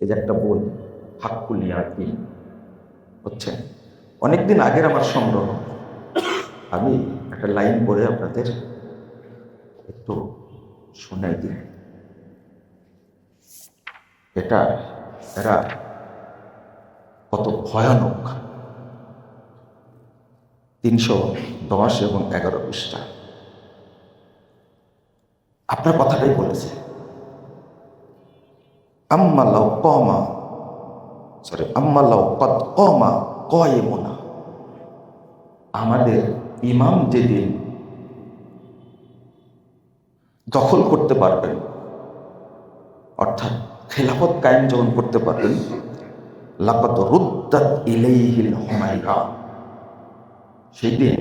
এই যে একটা বই হাক্কুল ইয়াকিন হচ্ছে, অনেকদিন আগের আমার সংগ্রহ। আমি একটা লাইন পড়ে আপনাদের একটু শোনাই দিই। এরা কত ভয়ানক। 310 এবং 11 পৃষ্ঠা আপনার কথাটাই বলেছে। আম্মালাউ কদ কমা কয়েমনা, আমাদের ইমাম যেদিন দখল করতে পারবেন, অর্থাৎ খেলাফত কায়েম যখন করতে পারবেন, লাকাদ রুদ্দাত ইলাইহিল হুমায়রা, সেই দিন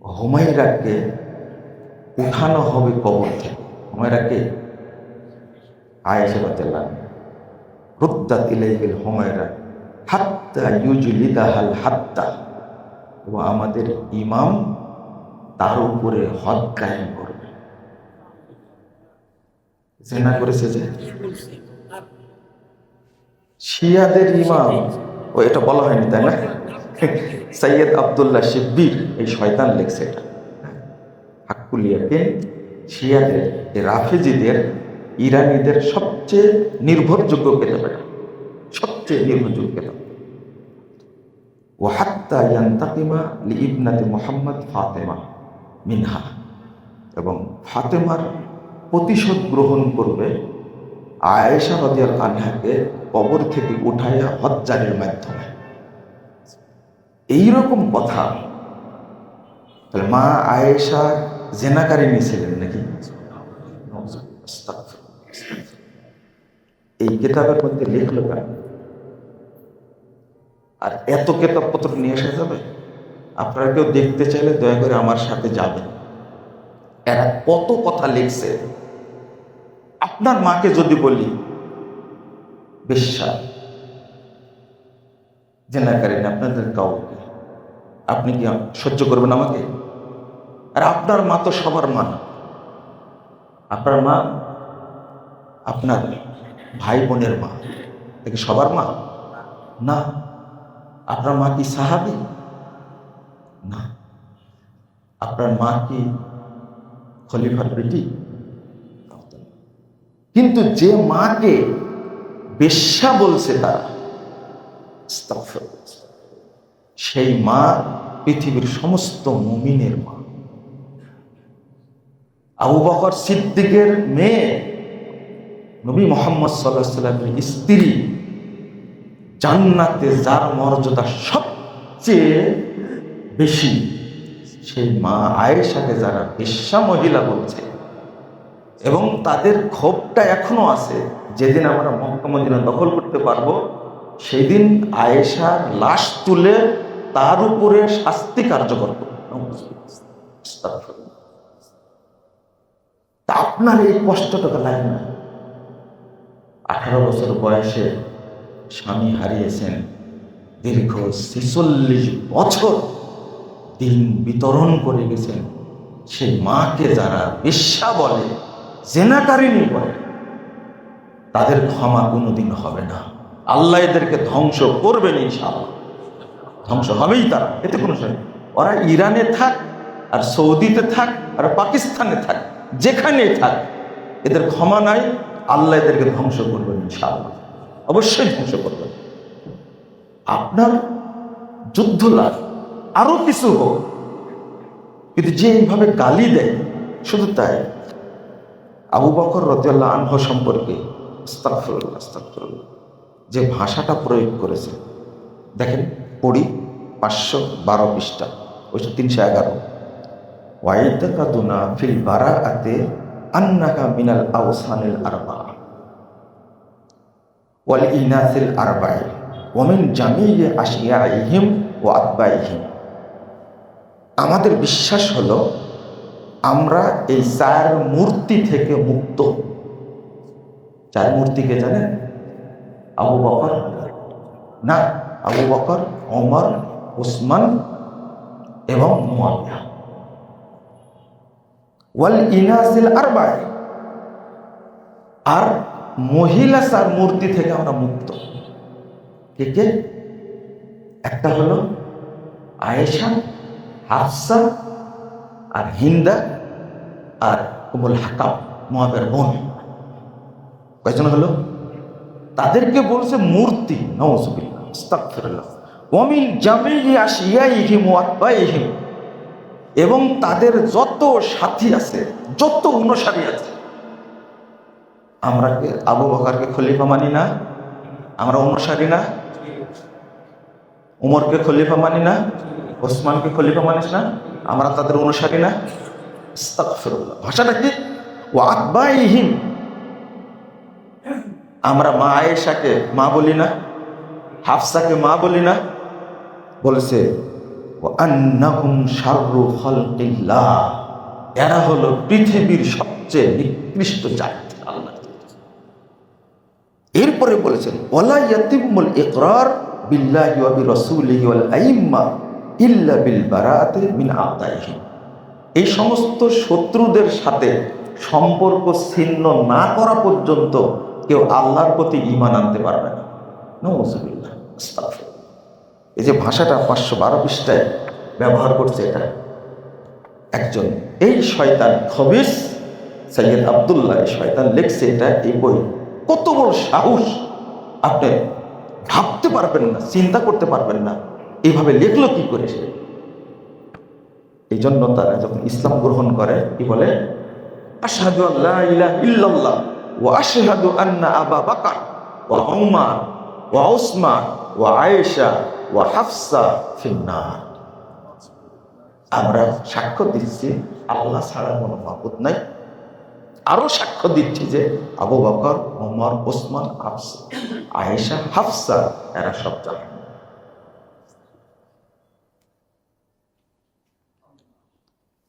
হুমায়রাকে উঠানো হবে কবর থেকে। হুমায়রাকে আয়েশা রাদিয়াল্লাহু আনহা, রুদ্দাত ইলাইহিল হুমায়রা হাত্তা ইউজলিদাহাল হাত্তা, এবং আমাদের ইমাম তার উপরে হদ কায়েম করবে। জেনা করেছে যে শিয়াদের ইমাম, ও এটা বলা হয়নি তাই না? সৈয়দ আব্দুল্লাহ শিব্বির এই শয়তান লেখছে এটা। হাক্কুল ইয়াকিন শিয়াদের, রাফেজিদের, ইরানিদের সবচেয়ে নির্ভরযোগ্য কিতাব, এটা সবচেয়ে নির্ভরযোগ্য কিতাব। ওয়া হাত্তা ইয়ান্তাকিমা লিইবনাতি মুহাম্মদ ফাতেমা মিনহা, এবং ফাতেমার প্রতিশোধ গ্রহণ করবে আয়েশা রাদিয়াল্লাহু আনহাকে কবর থেকে উঠাইয়া হজ্জারের মাধ্যমে। এইরকম কথা। তাহলে মা আয়েশা জেনাকারিনী ছিলেন নাকি? এই কিতাবের মধ্যে লিখলো কেন? আর এত কিতাবপত্র নিয়ে আসা যাবে? আপনারা কেউ দেখতে চাইলে দয়া করে আমার সাথে যাবেন। এরা কত কথা লিখছে। আপনার মাকে যদি বলি বেশ্যা, জেনাকারিনী, আপনাদের কাউকে, আপনি কি সহ্য করবেন আমাকে? আর আপনার মা তো সবার মা। আপনার মা আপনার ভাই বোনের মা, দেখি সবার মা না। আপনার মা কি সাহাবী? না। আপনার মা কি খলিফার বেটি? কিন্তু যে মাকে বেশ্যা বলছে তারা, সেই মা পৃথিবীর সমস্ত মুমিনের মা। আবু বকর সিদ্দিকের মেয়ে, নবী মুহাম্মদ সাল্লাল্লাহু আলাইহি ওয়াসাল্লামের স্ত্রী, জান্নাতে যার মর্যাদা সবচেয়ে বেশি, সেই মা আয়েশাকে যারা বেশ্যা মহিলা বলছে, এবং তাদের ক্ষোভটা এখনো আছে, যেদিন আমরা মক্কা মদিনা দখল করতে পারবো, সেই দিন আয়েশার লাশ তুলে তার উপরে শাস্তি কার্যকর করবে। তা আপনার এই কষ্টটা লাগে না? 18 বছর বয়সে স্বামী হারিয়েছেন, দীর্ঘ 46 বছর দিন বিতরণ করে গেছেন, সেই মাকে যারা বেশ্যা বলে, জেনাকারিনী বলে, তাদের ক্ষমা কোনোদিন হবে না। আল্লাহ এদেরকে ধ্বংস করবেন ইনশাআল্লাহ। ধ্বংস হবেই তারা, এতে কোনো সময়। ওরা ইরানে থাক, আর সৌদিতে থাক, আর পাকিস্তানে থাক, যেখানেই থাক, এদের ক্ষমা নাই। আল্লাহ এদেরকে ধ্বংস করবেন ইনশাআল্লাহ, অবশ্যই ধ্বংস করবেন। আপনার যুদ্ধ লাগ, আরো কিছু হোক, কিন্তু যে এইভাবে গালি দেয়, শুধু তাই। আবু বকর রাদিয়াল্লাহু আনহু সম্পর্কে আস্তাগফিরুল্লাহ, আস্তাগফিরুল্লাহ, যে ভাষাটা প্রয়োগ করেছে, দেখেন, পড়ি 512 পৃষ্ঠা, 311। ওয়াইতাকাদুনা ফিল বারাআতি আন্নাকা মিনাল আওসানিল আরবা ওয়াল ইনাসিল আরবাই ওয়া মিন জামিই আশিয়াইহিম ওয়া আতবাইহিম। আমাদের বিশ্বাস হলো আমরা এই 4 মূর্তি থেকে মুক্ত। 4 মূর্তিকে জানেন? আবু বকর না, আবু বকর, ওমর, উসমান এবং মুআবিয়া। ওয়াল ইনাসিল আরবাই, আর মহিলা চার মূর্তি থেকে আমরা মুক্ত। কে কে? একটা হলো আয়েশা, হাফসা, আর হিন্দা, আর উম্মুল হাকাম মুআবিয়ার বোন। কয়জন হলো? তাদেরকে বলছে মূর্তি। নাউযুবিল্লাহ, আস্তাগফিরুল্লাহ। ওয়া মিন জামিই আশিয়াইহিম ওয়া আতবাইহিম, এবং তাদের যত সাথী আছে, যত অনুসারী আছে। আমরা কি আবু বকরকে খলিফা মানি না? আমরা অনুসারী না? উমরকে খলিফা মানি না? ওসমানকে খলিফা মানিস না? আমরা তাদের অনুসারী না? আস্তাগফিরুল্লাহ। ভাষাটা কি? ওয়া আতবাইহিম। আমরা মা আয়েশাকে মা বলি না? হাফসাকে মা বলি না? বলেছে ওয়া আন্নাহুম শাররু খালকিল্লাহ, এরা হলো পৃথিবীর সবচেয়ে নিকৃষ্ট জাতি আল্লাহ। এরপরে বলেছেন ওয়ালা ইয়াতিমুল ইকরার বিল্লাহি ওয়া বিরাসূলিহি ওয়াল আইম্মা ইল্লা বিল বারাআতি মিন আ'দাইহিম। এই সমস্ত শত্রুদের সাথে সম্পর্ক ছিন্ন না করা পর্যন্ত কেউ আল্লাহর প্রতি ঈমান আনতে পারবে না। নাউযুবিল্লাহ, আস্তাগফিরুল্লাহ। এই যে ভাষাটা 512 পৃষ্ঠায় ব্যবহার করছে, এটা একজন এই শয়তান খবিস সৈয়দ আব্দুল্লাহ, এই শয়তান লিখছে এটা, এই বই। কত বড় সাহস! আপনি ভাবতে পারবেন না, চিন্তা করতে পারবেন না, এইভাবে লিখলো কি করে সে। এই জন্য তারা যখন ইসলাম গ্রহণ করে কি বলে? আশহাদু আল্লা ইলাহা ইল্লাল্লাহ ওয়া আশহাদু আন্না আবা বকর ওয়া উমর ওয়া উসমান ওয়া আয়েশা ওয়া হাফসা ফিন্নার। আমরা সাক্ষ্য দিচ্ছি আল্লাহ ছাড়া কোনো মাবুদ নাই। আরো সাক্ষ্য দিচ্ছি যে আবু বকর, ওমর, ওসমান, আয়েশা, হাফসা এরা সব জানেন।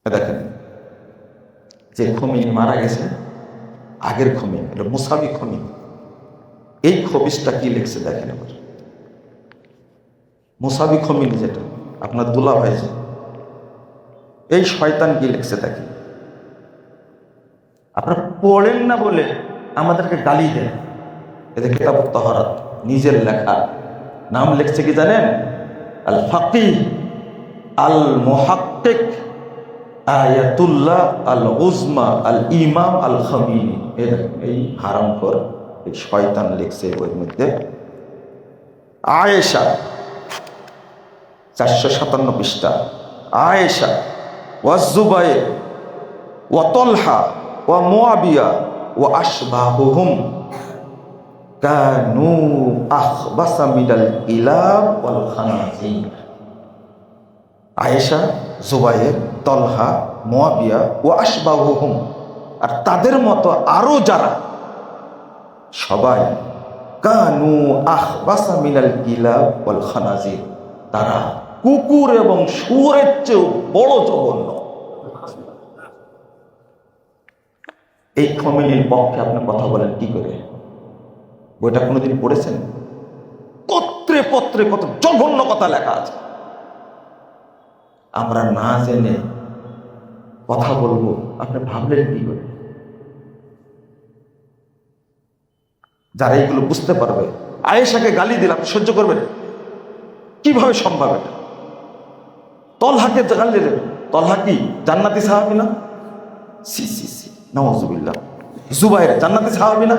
দেখেন, যে খমিনি মারা গেছে, আগের খমিনি, এটা মুসাবি খমিনি। এই খবিসটা কি লিখছে দেখেন এবার। মুসাবি খমিনি যেটা আপনার দুলা হয়েছে, এই শয়তান কি লিখছে দেখেন। আপনারা পড়েন না বলে আমাদেরকে গালি দেন। এদের কিতাবুত তাহারাত, নিজের লেখা। নাম লিখছে কি জানেন? আল ফাকিহ আল মুহাক্কিক আয়াতুল্লাহ আল উজমা আল ইমাম আল খামিনি। এই হারামখোর, এই শয়তান লিখছে ওর মধ্যে। আয়েশা 457 পৃষ্ঠা। আয়েশা ওয়া জুবাইর ওয়া তালহা ওয়া মুআবিয়া ওয়া আশবাহুহুম কানু আখবাসা মিনাল ইলাব ওয়াল খানাজির। আয়েশা, জুবাইর, তালহা, মুআবিয়া ওয়া আশবাহুহুম, আর তাদের মতো আরো যারা, সবাই কানু আখবাসা মিনাল ইলাব ওয়াল খানাজির, তারা কুকুর এবং শুয়োরের চেয়েও বড় জঘন্য। এই খমিনির পক্ষে আপনি কথা বলেন কি করে? বইটা কোনোদিন পড়েছেন? পত্রে পত্রে কত জঘন্য কথা লেখা আছে। আমরা না জেনে কথা বলবো, আপনি ভাবলেন কি করে? যারা এইগুলো বুঝতে পারবে, আয়েশাকে গালি দিলাম সহ্য করবেন? কিভাবে সম্ভব এটা? তলহাকে গালি দিলেন, তলহা কি জান্নাতি সাহাবী না? সি সি সি, নাউযুবিল্লাহ। জুবাইর জান্নাতি সাহাবী না?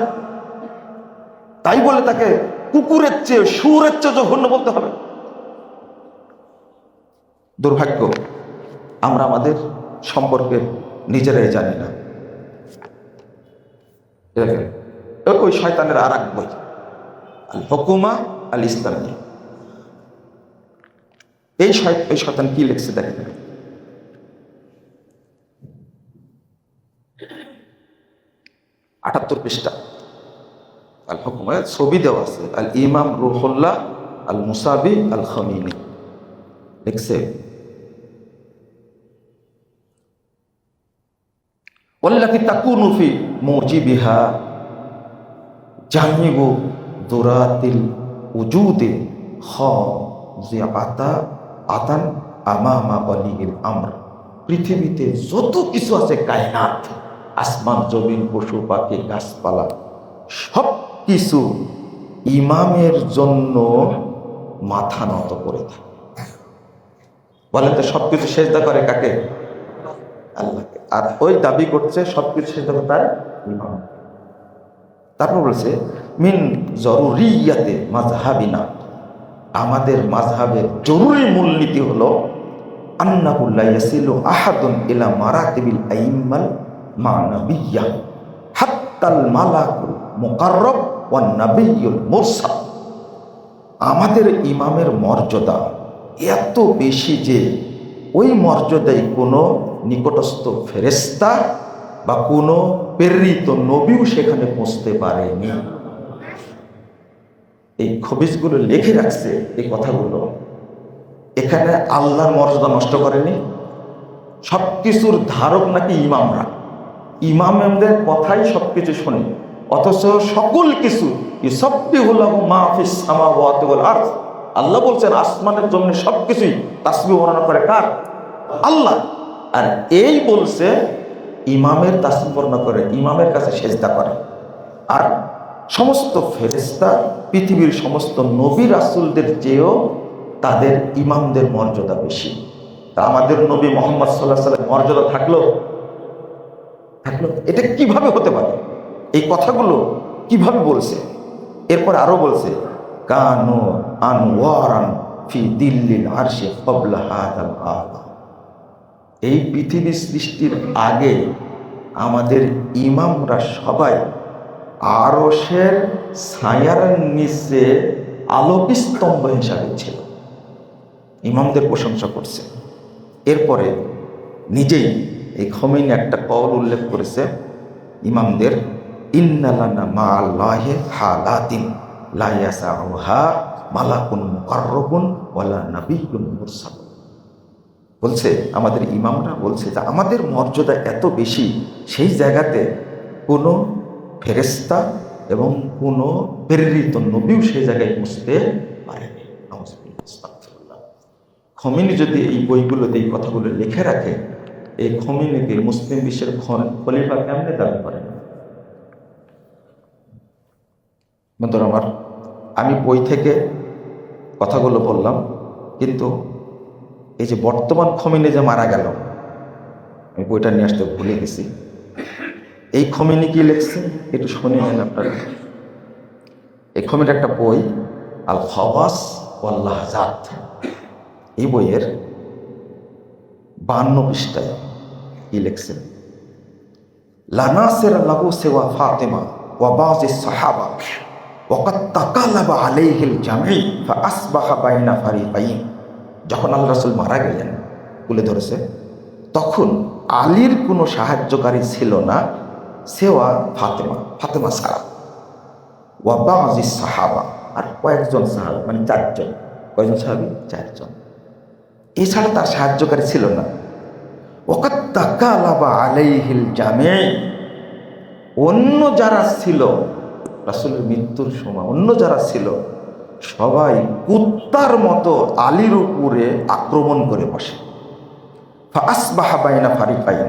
তাই বলে তাকে কুকুরের চেয়ে, শুয়োরের চেয়ে জঘন্য বলতে হবে? দুর্ভাগ্য, আমরা আমাদের সম্পর্কে নিজেরাই জানি না। ওই শয়তানের আর এক বই, আল হুকুমা আল ইসলামিয়া। এই শয়তান কি লিখছে দেখেন। 78 পৃষ্ঠা আল হুকুমা, ছবি দেওয়া আছে। আল ইমাম রুহুল্লাহ আল মুসাবি আল খামিনি লিখছে, ওয়াল্লাতি তাকুনু ফি মুজিবিহা জামিউ দুরাতিল উজুদে খাযিআতা আতান আমামা ওয়ালিল আমর। পৃথিবীতে যত কিছু আছে, কায়নাত, আসমান, জমিন, পশু পাখি, গাছপালা, সব কিছু ইমামের জন্য মাথা নত করে থাকে। বলেন তো সবকিছু সেজদা করে কাকে? আল্লাহকে। আর ওই দাবি করছে সবকিছু সেজদা করে তার ইমাম। তারপর বলছে মিন জরুরিয়াতে মাযহাবিনা, আমাদের মাযহাবের জরুরি মূলনীতি হলো আন্নাহু লা ইয়াসিলু আহাদুন ইলা মারাতিবিল আইম্মাল মা'নাবিয়্যা হাত্তাল মালাকুল মুকাররব ওয়ান নাবিয়্যুল মুরসাল। আমাদের ইমামের মর্যাদা এত বেশি যে ওই মর্যাদায় কোনো নিকটস্থ ফেরেশতা বা কোনো প্রেরিত নবীও সেখানে পৌঁছতে পারেনি। এই খবিসগুলো লিখে রাখছে এই কথাগুলো, এখানে আল্লাহর মর্যাদা নষ্ট করেনি। সব কিছুর ধারক নাকি ইমামরা, ইমামদের কথাই সব কিছু শোনে, অথচ সকল কিছু ইউসাব্বিহুল্লাহু মা ফিস সামাওয়াতি ওয়াল আরদ। আল্লাহ বলছেন আসমানের জমিনে সবকিছুই তাসবিহ বর্ণনা করে কার? আল্লাহ। আর এই বলছে ইমামের তাসবিহ বর্ণনা করে, ইমামের কাছে সেজদা করে। আর সমস্ত ফেরেশতা পৃথিবীর সমস্ত নবী রাসূলদের চেয়েও তাদের ইমামদের মর্যাদা বেশি। তা আমাদের নবী মুহাম্মদ সাল্লাল্লাহু আলাইহি ওয়াসাল্লামের মর্যাদা থাকলো? এটা কিভাবে হতে পারে? এই কথাগুলো কিভাবে বলছে? এরপর আরো বলছে কানু আনওয়ারান ফি দিল্লিল আরশি ক্বাবলা হাদাল আলাম। এই পৃথিবী সৃষ্টির আগে আমাদের ইমামরা সবাই আরশের ছায়ার নিচে আলোকস্তম্ভ হিসাবে ছিল। ইমামদের প্রশংসা করছে। এরপরে নিজেই এই খমেনি একটা কওল উল্লেখ করেছে ইমামদের, ইন্নালানা মাআল্লাহি হালাতিন লা ইয়াসাউহা মালাকুন মুকাররবুন ওয়ালা নাবিয়্যুন মুরসাল। বলছে আমাদের ইমামরা বলছে যে আমাদের মর্যাদা এত বেশি, সেই জায়গাতে কোনো ফেরেশতা এবং কোনো প্রেরিত নবীও সেই জায়গায় পৌঁছতে পারেনি। খমেনি যদি এই বইগুলোতে এই কথাগুলো লিখে রাখে, এই খমেনিকে মুসলিম বিশ্বের খলিফা কেমনে দাবি করেন? বন্ধুরা আমার, আমি বই থেকে কথাগুলো বললাম, কিন্তু এই যে বর্তমান খমেনি যে মারা গেল, আমি বইটা নিয়ে আসতে ভুলে গেছি। এই খমেনি কি লিখছে একটু শুনে নেন আপনারা। এই খমেনির একটা বই আল খাওয়াস ওয়াল লাহজাত, এই বইয়ের 52 পৃষ্ঠায় কি লিখছে, লানাসির লাহু সিওয়া ফাতিমা ওয়া বাযি সাহাবা ওয়া কাদ তাকালাবা আলাইহিল জামি ফাআসবাহা বাইনা ফারিকাইন। যখন আল্লাহ রাসূল মারা গেলেন, তুলে ধরেছে, তখন আলীর কোনো সাহায্যকারী ছিল না, সেওয়া ফাতেমা, ফাতেমা ছাড়া, ওয়া বাযি সাহাবা, আর কয়েকজন সাহাবী, মানে 4 জন। কয়জন সাহাবী? 4 জন। এছাড়া তার সাহায্যকারী ছিল না। ওয়াকাদ তাকালাবা আলাইহিল জামি, অন্য যারা ছিল রাসূলের মৃত্যুর সময়, অন্য যারা ছিল সবাই কুত্তার মতো আলীর উপরে আক্রমণ করে বসে। ফাআসবাহা বাইনা ফারিকাইন,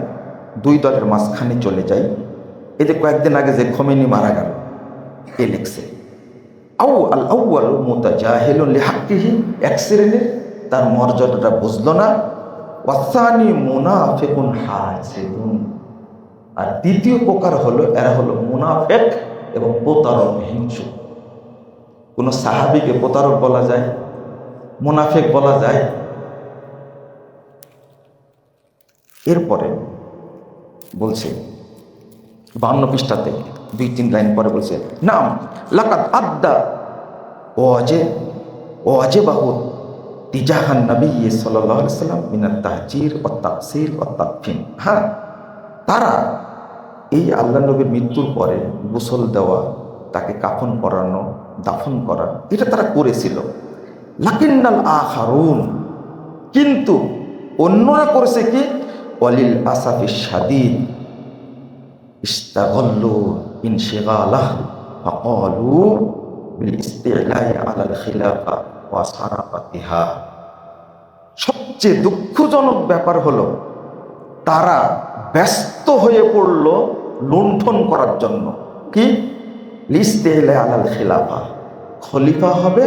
2 দলের মাঝখানে চলে যায়। এই যে কয়েকদিন আগে যে খমেনি মারা গেল, এ লিখছে আউ আল আউয়ালু মুতাজাহিলুন লিহাক্কিহি, এক শ্রেণীর তার মর্যাদাটা বুঝলো না, ওয়াসানি মুনাফিকুন হাসিদুন, আর দ্বিতীয় প্রকার হলো এরা হলো মুনাফিক এবং প্রতারক, হিংসু। কোন সাহাবীকে প্রতারক বলা যায়, মুনাফিক বলা যায়? এরপরে বলছে 52 পৃষ্ঠাতে 2-3 লাইন পরে বলছে নাম লাকাদ আদ্দা ওয়াজিবাহু তিজাহান নবী সাল্লাল্লাহু আলাইহি ওয়াসাল্লাম মিনাত তাহজির ওয়াত তাকসির ওয়াত তাকফিন। হ্যাঁ, তারা এই আল্লাহ নবীর মৃত্যুর পরে গোসল দেওয়া, তাকে কাফন পরানো, দাফন করা, এটা তারা করেছিল। লাকিন্নাল আখারুন, কিন্তু অন্যরা করেছে কি, ওয়ালিল আসাফিস শাদীদ ইস্তাগাল্লু ইনশিগালাহ ফাকালু বিল ইস্তিলাই আলাল খিলাফা ওয়া সারাফাতিহা। সবচেয়ে দুঃখজনক ব্যাপার হলো তারা ব্যস্ত হয়ে পড়ল লুণ্ঠন করার জন্য। কি? লিস্তেহলে আলাল খিলাফা, খলিফা হবে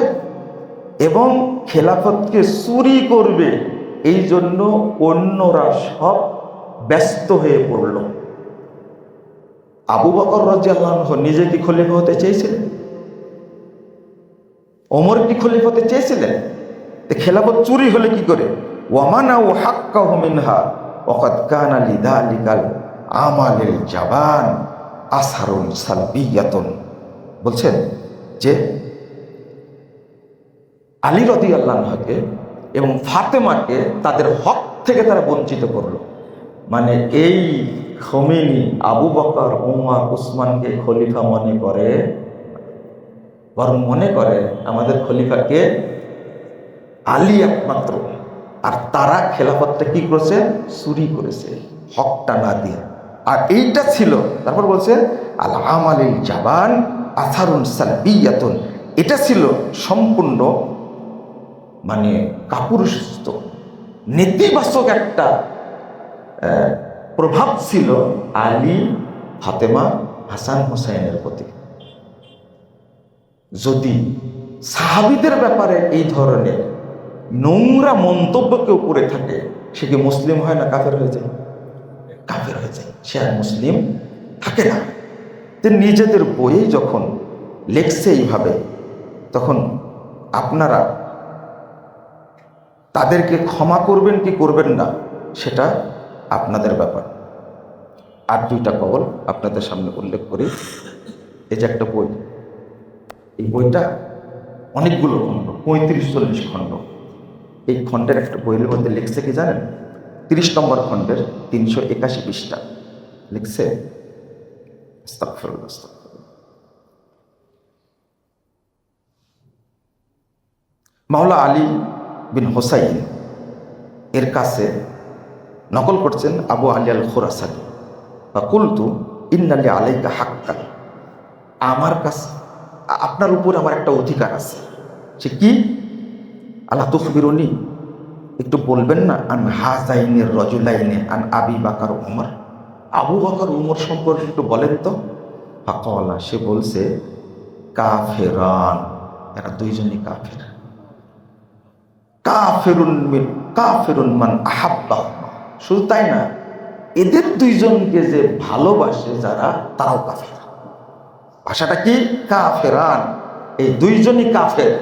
এবং খেলাফতকে চুরি করবে, এই জন্য অন্যরা সব ব্যস্ত হয়ে পড়ল। আবু বকর রাদিয়াল্লাহু আনহু নিজে কি খলিফা হতে চেয়েছিলেন? ওমর কি খলিফা হতে চেয়েছিলেন? খেলাফত চুরি হলে কি করে? ওয়ামানাউ হাক্কাহু মিনহা ওয়াকাদ কানা লিযালিকাল আমালিল জাবান আসহারুন সালবিয়াতুন। বলছেন যে আলী রাদিয়াল্লাহু আনহুকে এবং ফাতেমাকে তাদের হক থেকে তারা বঞ্চিত করলো। মানে এই খোমেনি আবু বকর, উমর, উসমানকে খলিফা মনে করে, বরং মনে করে আমাদের খলিফাকে আলী একমাত্র, আর তারা খেলাফতটা কি করেছে? চুরি করেছে, হকটা না দিয়ে। আর এইটা ছিল, তারপর বলছে আল আমালিল জাবান আসারুন সালবিয়াতুন, এটা ছিল সম্পূর্ণ মানে কাপুরুষস্থ নেতিবাচক একটা প্রভাব ছিল আলী, ফাতেমা, হাসান হোসেনের প্রতি। যদি সাহাবীদের ব্যাপারে এই ধরনের নোংরা মন্তব্য কেউ করে থাকে, সে কি মুসলিম হয় না কাফের হয়ে যায়? কাফের হয়ে যায়, সে আর মুসলিম থাকে না। নিজেদের বইয়ে যখন লেখছে এইভাবে, তখন আপনারা তাদেরকে ক্ষমা করবেন কি করবেন না, সেটা আপনাদের ব্যাপার। আর দুইটা কবল আপনাদের সামনে উল্লেখ করি। এই যে একটা বই, এই বইটা অনেকগুলো খণ্ড, 35-40 খণ্ড। এই খণ্ডের একটা বইয়ের মধ্যে লিখছে কি জানেন? 30 নম্বর খণ্ডের 381 পৃষ্ঠা লিখছে, আস্তাগফিরুল্লাহ, মাওলা আলী বিন হোসাইন এর কাছে নকল করছেন আবু আলী আল খুরাসানি, বা কুলতু ইন্নালি আলাইকা হাক্কান, আমার কাছে আপনার উপর আমার একটা অধিকার আছে। সে কি? আল্লাহ তুখবিরুনি, একটু বলবেন না, আন হাযাইনির রাজুলাইনি আন আবি বকর উমর, আবু বকর উমর সম্পর্কে একটু বলেন তো। ফাকালা, সে বলছে কাফেরান, এরা দুইজনই কাফের। কাফেরুন মান আহাব্বা, শুধু তাই না, এদের দুইজনকে যে ভালোবাসে যারা, তারাও কাফের। ভাষাটা কি? কাফেরান, এই দুইজনই কাফের।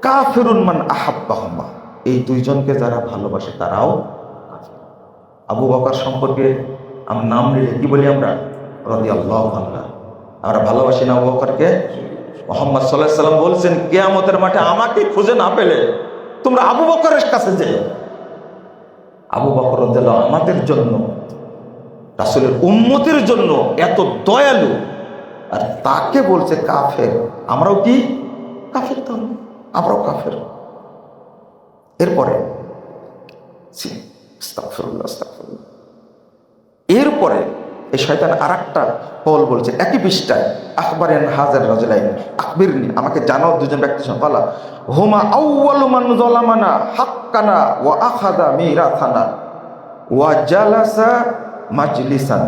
কাফেরুন মান আহাব্বাহুমা, এই দুইজনকে যারা ভালোবাসে তারাও কাফের। আবু বকর সম্পর্কে আমরা নাম নিলে কি বলি আমরা? রাদিয়াল্লাহু আনহু। আমরা ভালোবাসি না আবু বকরকে? মুহাম্মদ সাল্লাল্লাহু আলাইহি সাল্লাম বলছেন, কিয়ামতের মাঠে আমাকে খুঁজে না পেলে তোমরা আবু বকরের কাছে যেও। আবু বকর রাদিয়াল্লাহু আমাদের জন্য, রাসূলের উম্মতের জন্য এত দয়ালু, আর তাকে বলছে কাফের। আমরাও কি কাফের? তাহলে আমরাও কাফের। এরপরে এরপরে এই শয়তান আর একটা কল বলছে একই পৃষ্ঠায়, আখবারেন হাজার রাজুলাইন, আখবিরনি, আমাকে জানাও দুজন ব্যক্তি সম্পালা, হুমা আউয়ালু মান যালামানা হাক্কানা ওয়া আখাযা মিরাথানা ওয়া জালাসা মাজলিসান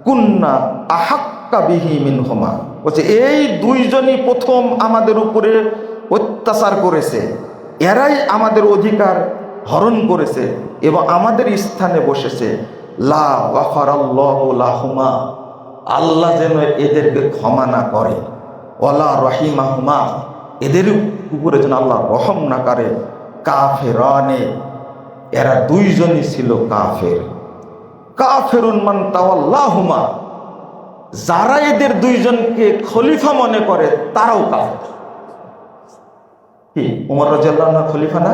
কুন্না আহাক্কা বিহি মিনহুমা। বলছে এই দুইজনই প্রথম আমাদের উপরে অত্যাচার করেছে, এরাই আমাদের অধিকার হরণ করেছে এবং আমাদের স্থানে বসেছে। লা গাফারাল্লাহু লাহুমা, আল্লাহ যেন এদেরকে ক্ষমা না করে। ওয়ালা রহিমাহুমা, এদের উপরে যেন আল্লাহ রহম না করে। কাফেরানে, এরা দুইজনই ছিল কাফের। কাফেরুন মান তাওয়াল্লাহুমা, যারা এদের দুইজনকে খলিফা মনে করে তারাও কাফের। কি ওমর রাদিয়াল্লাহু আনহু খলিফা না?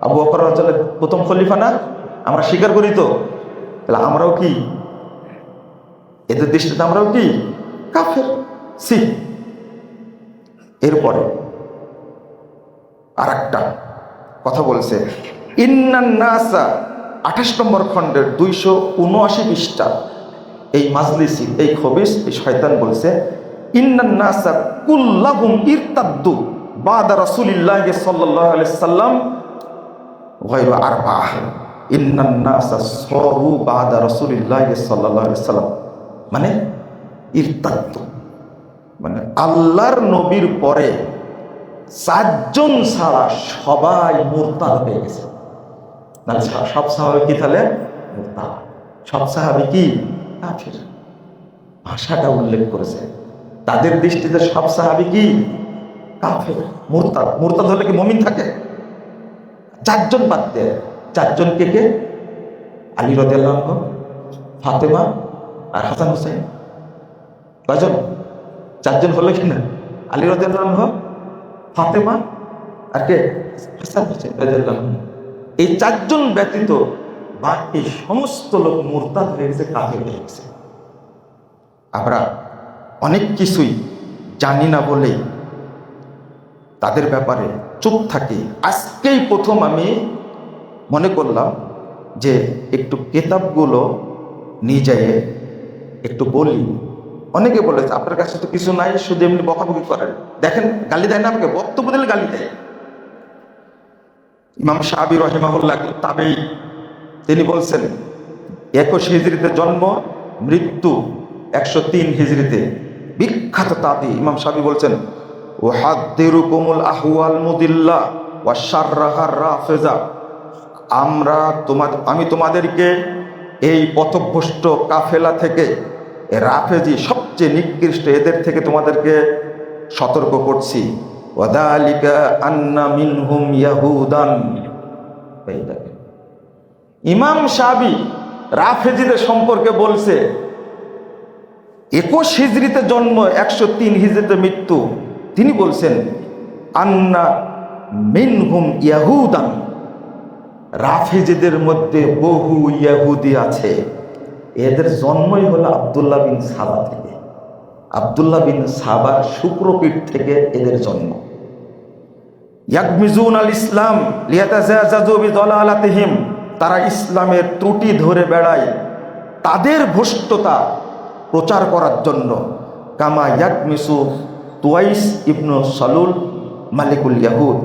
আবু বকর রাদিয়াল্লাহু আনহু প্রথম খলিফা না? আমরা স্বীকার করি তো? তাহলে আমরাও কি এদের দৃষ্টিতে আমরাও কি কাফের? সি। এরপরে আর একটা কথা বলছে, ইন্নান নাসা 28 নম্বর খণ্ডের 279 পৃষ্ঠা। এই মাজলিসি, এই খবিস, এই শয়তান বলছে, ইন্নান নাসা কুল্লাহুম ইরতাদ্দু বাদা রাসূলিল্লাহি সাল্লাল্লাহু আলাইহি সাল্লাম গায়রা আরবাহ। ইন্নান নাসা সারু বাদা রাসূলিল্লাহি সাল্লাল্লাহু আলাইহি সাল্লাম, মানে ইরতাদ্দু, মানে আল্লাহর নবীর পরে 4 জন ছাড়া সবাই মুরতাদ হয়ে গেছে। না, সব সাহাবী কি তাহলে মুরতাদ? সব সাহাবী কি কাফের? ভাষাটা উল্লেখ করেছে, তাদের দৃষ্টিতে সব সাহাবী কি কাফের, মুরতাদ। মুরতাদ হলে কি মুমিন থাকে? 4 জন বাদ দেয়। 4 জন কে কে? আলী রাদিয়াল্লাহু আনহু, ফাতেমা আর হাসান হুসাইন। কয়জন? 4 জন হলো কিনা? আলী রাদিয়াল্লাহু আনহু, ফাতেমা আর কে? হাসান হুসাইন রাদিয়াল্লাহু আনহু। এই 4 জন ব্যতীত বাকি সমস্ত লোক মুরতাদ হয়ে গেছে, কাফের হয়ে গেছে। আমরা অনেক কিছুই জানি না বলে তাদের ব্যাপারে চুপ থাকি। আজকেই প্রথম আমি মনে করলাম যে একটু কিতাবগুলো নিয়ে যেয়ে একটু বলি। অনেকে বলেছে আপনার কাছে তো কিছু নাই, শুধু এমনি বকাবকি করেন। দেখেন, গালি দেয় না আমাকে, বক্তব্য দিলে গালি দেয়। ইমাম শাহবি রাহিমাহুল্লাহ তাবেঈ, তিনি বলছেন 21 হিজরিতে জন্ম, মৃত্যু 103 হিজরিতে। বিখ্যাত তাবেঈ ইমাম শাহবি বলছেন, ওয়াহাদ্দিরুকুমুল আহওয়াল মুদিল্লা ওয়া শাররাহার রাফিজা। আমি তোমাদেরকে এই পথভ্রষ্ট কাফেলা থেকে, রাফেজি সবচেয়ে নিকৃষ্ট, এদের থেকে তোমাদেরকে সতর্ক করছি। ওয়াদালিকা আন্না মিনহুম ইয়াহুদান। ইমাম শাহবি রাফেজিদের সম্পর্কে বলছে 21 হিজরিতে জন্ম, 103 হিজরিতে মৃত্যু। তিনি বলছেন আন্না মিনহুম ইয়াহুদান, রাফেজিদের মধ্যে বহু ইয়াহুদি আছে। এদের জন্মই হলো আব্দুল্লাহ বিন সাবা থেকে। আব্দুল্লাহ বিন সাবার শুক্রপীঠ থেকে এদের জন্ম। ইয়াকমিজুন আল ইসলাম লিয়াতাজাজু বিদালালাতিহিম, তারা ইসলামের ত্রুটি ধরে বেড়ায় তাদের ভ্রষ্টতা প্রচার করার জন্য। কামা ইয়াকমিসু তুয়াইস ইবনু সালুল মালিকুল ইয়াহুদ,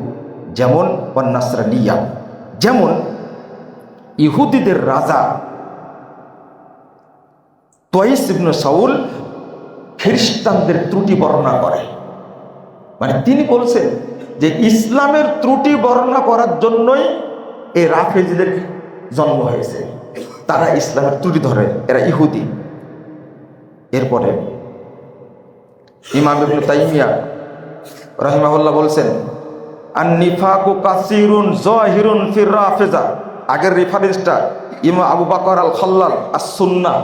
যেমন ওয়ান্নাসরানিয়া, যেমন ইহুদিদের রাজা তুয়াইস ইবনু সাউল খ্রিস্টানদের ত্রুটি বর্ণনা করে। মানে তিনি বলছেন যে ইসলামের ত্রুটি বর্ণনা করার জন্যই এই রাফেজিদের জন্ম হয়েছে। তারা ইসলামের ত্রুটি ধরে, এরা ইহুদি। এরপরে ইমাম ইবনে তাইমিয়া রাহিমাহুল্লাহ বলছেন, আন-নিফাকু কাসীরুন যাহিরুন ফির রাফিজা। আগের রেফারেন্সটা ইমাম আবু বকর আল খাল্লাল আস-সুন্নাহ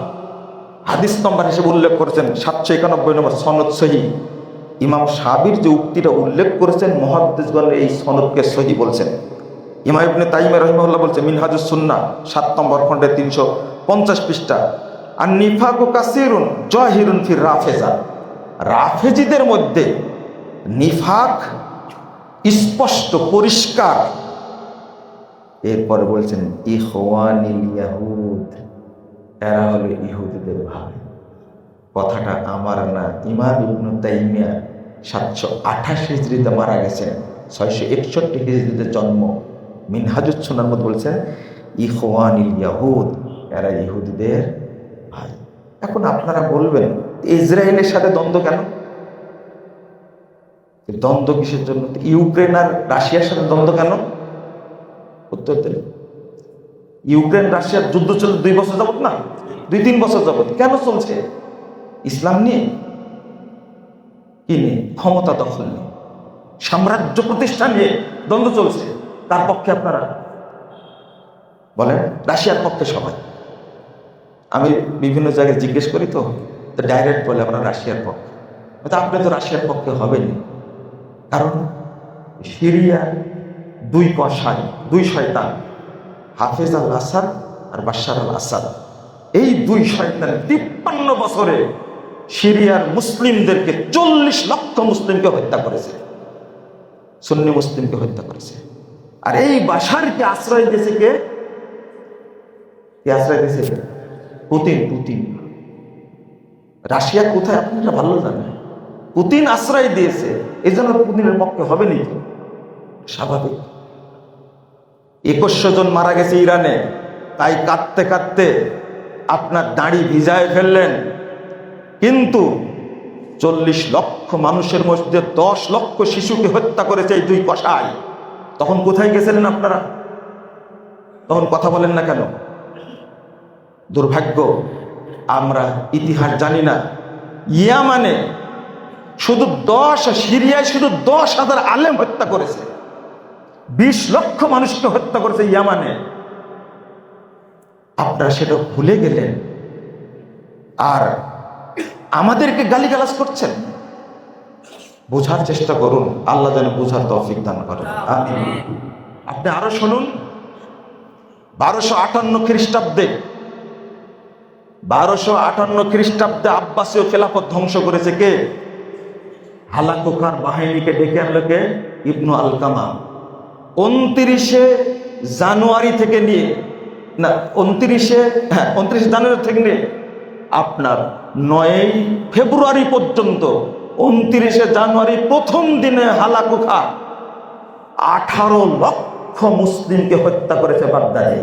হাদিস নম্বর হিসেবে উল্লেখ করেছেন 791 নম্বর, সনদ সহি। ইমাম শাহবির যে উক্তিটা উল্লেখ করেছেন, মুহাদ্দিসগণ এই সনদকে সহি বলছেন। ইমাম ইবনে তাইমিয়া রাহিমাহুল্লাহ বলছেন মিনহাজুস সুন্নাহ 7 নম্বর খণ্ডে 350 পৃষ্ঠা, আন-নিফাকু কাসীরুন যাহিরুন ফির রাফিজা। রাফেজিদের মধ্যে নিফাক স্পষ্ট, পরিষ্কার। এরপরে বলছেন ইখওয়ানিল ইয়াহুদ, এরা হলো ইহুদিদের ভাই। কথাটা আমার না, ইমাম ইবনে তাইমিয়া 728 হিজরিতে মারা গেছেন, 661 হিজরিতে জন্ম। মিনহাজুস সুন্নাহর মধ্যে বলছেন ইখওয়ানিল ইয়াহুদ, এরা ইহুদিদের ভাই। এখন আপনারা বলবেন ইসরায়েলের সাথে দ্বন্দ্ব কেন? দ্বন্দ্ব কিসের জন্য? ইউক্রেন আর রাশিয়ার সাথে দ্বন্দ্ব কেন? উত্তর দেন। ইউক্রেন রাশিয়ার যুদ্ধ চলছে 2 বছর যাবত, না 2-3 বছর যাবত। কেন চলছে? ইসলাম নিয়ে, কি নিয়ে? ক্ষমতা দখল নিয়ে, সাম্রাজ্য প্রতিষ্ঠা নিয়ে দ্বন্দ্ব চলছে। তার পক্ষে আপনারা বলেন? রাশিয়ার পক্ষে সবাই। আমি বিভিন্ন জায়গায় জিজ্ঞেস করি, তো ডাইরেক্ট বলে আমরা রাশিয়ার পক্ষে। আপনি তো রাশিয়ার পক্ষে হবেনি, কারণ সিরিয়ার 2 কসাই, 2 শয়তান, হাফেজ আল আসাদ আর বাশার আল আসাদ, এই 2 শয়তান 53 বছরে সিরিয়ার মুসলিমদেরকে 40 লক্ষ মুসলিমকে হত্যা করেছে, সুন্নি মুসলিমকে হত্যা করেছে। আর এই বাশারকে আশ্রয় দিয়েছে কে? আশ্রয় দিয়েছে পুতিন। রাশিয়া কোথায় আপনারা ভালো জানেন। পুতিন আশ্রয় দিয়েছে, এই জন্য পুতিনের পক্ষে হবেনি, স্বাভাবিক। 2100 জন মারা গেছে ইরানে, তাই কাঁদতে কাঁদতে আপনার দাড়ি ভিজায় ফেললেন। কিন্তু 40 লক্ষ মানুষের মধ্যে 10 লক্ষ শিশুকে হত্যা করেছে এই দুই কসাই। তখন কোথায় গেছিলেন আপনারা? তখন কথা বলেন না কেন? দুর্ভাগ্য, আমরা ইতিহাস জানি না। ইয়ামানে শুধু সিরিয়ায় শুধু 10,000 আলেম হত্যা করেছে, 20 লক্ষ মানুষকে হত্যা করেছে ইয়ামানে। আপনারা সেটা ভুলে গেলেন আর আমাদেরকে গালিগালাজ করছেন। বোঝার চেষ্টা করুন, আল্লাহ যেন বোঝার তৌফিক দান করেন। আমিন। আপনি আরো শুনুন, 1258 খ্রিস্টাব্দে 1258 খ্রিস্টাব্দে আব্বাসীয় খেলাফত ধ্বংস করেছে কে? হালাকুখার বাহিনীকে ডেকে আনলো কে? ইবনু আলকামা। 29 জানুয়ারি থেকে নিয়ে 29 জানুয়ারি থেকে নিয়ে আপনার 9 ফেব্রুয়ারি পর্যন্ত 29 জানুয়ারি প্রথম দিনে হালাকুখা 18 লক্ষ মুসলিমকে হত্যা করেছে বাগদাদে।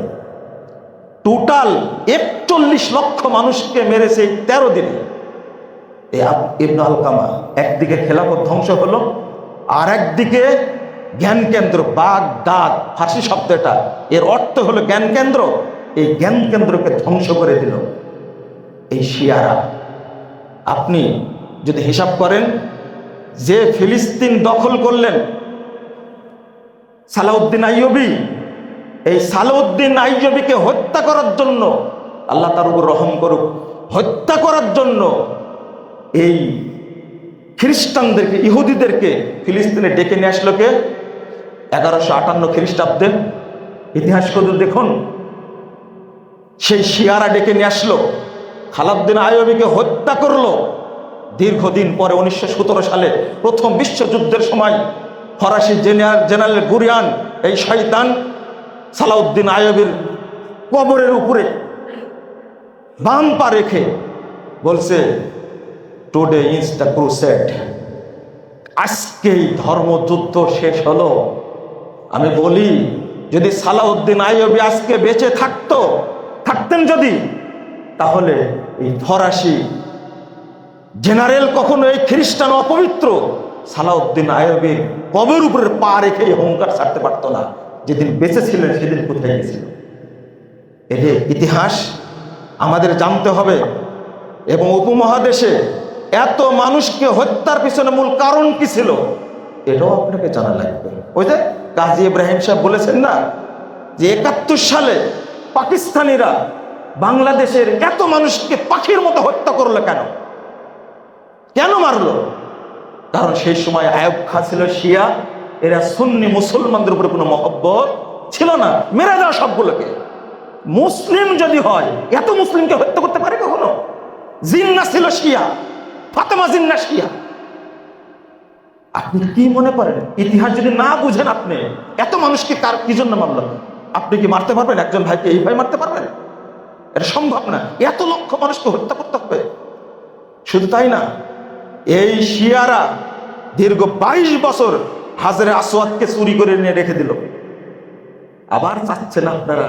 টোটাল 41 লক্ষ মানুষকে মেরেছে 13 দিনে। ইবনে আলকামা একদিকে খেলাফত ধ্বংস হলো, আর একদিকে জ্ঞান কেন্দ্র বাগদাদ, ফার্সি শব্দটা এর অর্থ হলো জ্ঞান কেন্দ্র, এই জ্ঞান কেন্দ্রকে ধ্বংস করে দিল এই শিয়ারা। আপনি যদি হিসাব করেন, যে ফিলিস্তিন দখল করলেন সালাউদ্দিন আইয়ুবী, এই সালাউদ্দিন আইয়ুবীকে হত্যা করার জন্য, আল্লাহ তার উপর রহম করুক, হত্যা করার জন্য এই খ্রিস্টানদেরকে, ইহুদিদেরকে ফিলিস্তিনে ডেকে নিয়ে আসলো কে? 1158 খ্রিস্টাব্দে। ইতিহাস খুঁজে দেখুন, সেই শিয়ারা ডেকে নিয়ে আসলো, সালাউদ্দিন আইয়ুবীকে হত্যা করলো। দীর্ঘদিন পরে 1917 সালে প্রথম বিশ্বযুদ্ধের সময় ফরাসি জেনারেল গুরিয়ান এই শয়তান সালাউদ্দিন আইয়ুবীর কবরের উপরে বাম পা রেখে বলছে, টুডে ইজ দ্য ক্রুসেড, আজকেই ধর্মযুদ্ধ শেষ হলো। আমি বলি, যদি সালাউদ্দিন আইয়ুবী আজকে বেঁচে থাকতেন যদি, তাহলে এই ফরাসি জেনারেল কখনো এই খ্রিস্টান অপবিত্র সালাউদ্দিন আইয়ুবীর কবরের উপরে পা রেখে অহংকার ছাড়তে পারতো না। যেদিন বেঁচে ছিলেন সেদিন কোথায় গেছিল? এটি ইতিহাস আমাদের জানতে হবে। এবং উপমহাদেশে এত মানুষকে হত্যার পিছনে মূল কারণ কি ছিল, এটাও আপনাকে জানা লাগবে। ওই যে কাজী ইব্রাহিম সাহেব বলেছেন না, যে 71 সালে পাকিস্তানিরা বাংলাদেশের এত মানুষকে পাখির মতো হত্যা করলো কেন মারলো? কারণ সেই সময় আইয়ুব খাঁ ছিল শিয়া, এরা সুন্নি মুসলমানদের উপরে কোনো মহব্বত ছিল না, মেরে দেওয়া সবগুলোকে। মুসলিম যদি হয়, এত মুসলিমকে হত্যা করতে পারে কখনো? জিন্নাহ ছিল শিয়া, ফাতেমা জিন্নাহ শিয়া। আপনি কি মনে করেন, ইতিহাস যদি না বুঝেন আপনি, এত মানুষকে কার কি জন্য মারল? আপনি কি মারতে পারবেন? একজন ভাইকে এইভাবে মারতে পারবেন? এটা সম্ভব না। এত লক্ষ মানুষকে হত্যা করতে হবে। শুধু তাই না, এই শিয়ারা দীর্ঘ 22 বছর হাজরে আসওয়াদকে চুরি করে নিয়ে রেখে দিল। আবার চাচ্ছেন আপনারা